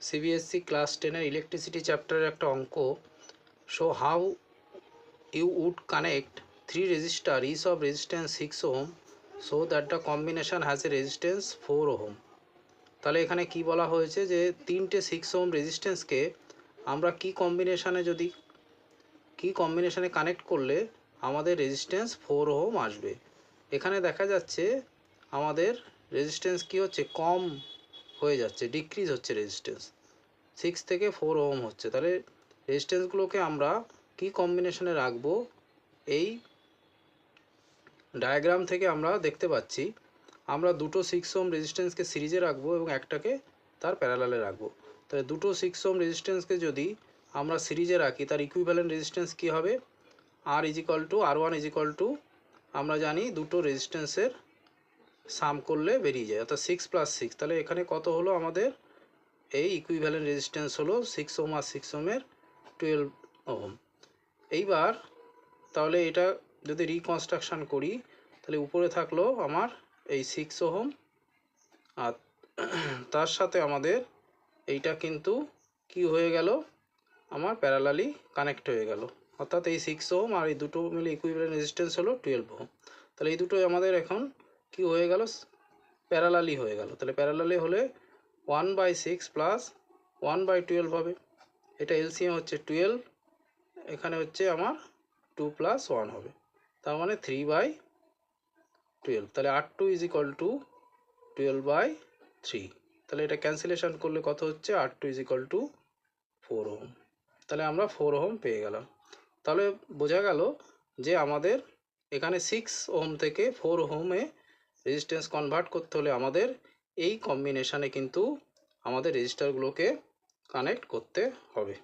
CBSE class 10 electricity চ্যাপ্টারের একটা অঙ্ক। Show how you would connect 3 resistor each of resistance 6 ohm so that the combination has a resistance 4 ohm. তাহলে এখানে কি বলা হয়েছে যে 3টে 6 ওহম রেজিস্ট্যান্সকে আমরা কি কম্বিনেশনে কানেক্ট করলে আমাদের রেজিস্ট্যান্স 4 ওহম আসবে। এখানে দেখা যাচ্ছে আমাদের রেজিস্ট্যান্স কি হচ্ছে, কম হয়ে যাচ্ছে, ডিক্রিজ হচ্ছে রেজিস্ট্যান্স, 6 থেকে 4 ওহম হচ্ছে। তাহলে রেজিস্ট্যান্সগুলোকে আমরা কি কম্বিনেশনে রাখবো, এই ডায়াগ্রাম থেকে আমরা দেখতে পাচ্ছি আমরা দুটো 6 ওহম রেজিস্ট্যান্সকে সিরিজে রাখবো এবং একটাকে তার প্যারালালে রাখবো। তাহলে দুটো 6 ওহম রেজিস্ট্যান্সকে যদি আমরা সিরিজে রাখি তার ইকুইভ্যালেন্ট রেজিস্ট্যান্স কী হবে, আর equal to R1 equal to, আমরা জানি দুটো রেজিস্ট্যান্সের সাম করলে বেরিয়ে যায়, অর্থাৎ 6 + 6। তাহলে এখানে কত হলো আমাদের, এই ইকুইভ্যালেন্ট রেজিস্ট্যান্স হলো 6 ওহম আর 6 ওহমের 12 ওহম। এইবার তাহলে এটা যদি রিকনস্ট্রাকশান করি তাহলে উপরে থাকলো আমার এই 6 ওহম, আর তার সাথে আমাদের এইটা কিন্তু কি হয়ে গেল, আমার প্যারালালি কানেক্ট হয়ে গেল, অর্থাৎ এই 6 ওহম আর এই দুটো মিলে ইকুইভ্যালেন্ট রেজিস্ট্যান্স হলো 12 ওহম। তাহলে এই দুটোই আমাদের এখন কি হয়ে গেল, প্যারালালি হয়ে গেল। তাহলে প্যারালালি হলে 1/6 + 1/12 হবে। এটা এলসিএম হচ্ছে 12, এখানে হচ্ছে আমার 2 + 1 হবে, তার মানে 3/12। তাহলে R2 ইজিক্যাল টু 12/3। তাহলে এটা ক্যান্সেলেশন করলে কত হচ্ছে, R2 ইজিক্যাল টু 4 ওহম। তাহলে আমরা 4 ওহম পেয়ে গেলাম। তাহলে বোঝা গেল যে আমাদের এখানে 6 ওহম থেকে 4 ওহমে রেজিস্ট্যান্স কনভার্ট করতে হলে আমাদের এই কম্বিনেশানে কিন্তু আমাদের রেজিস্টারগুলোকে কানেক্ট করতে হবে।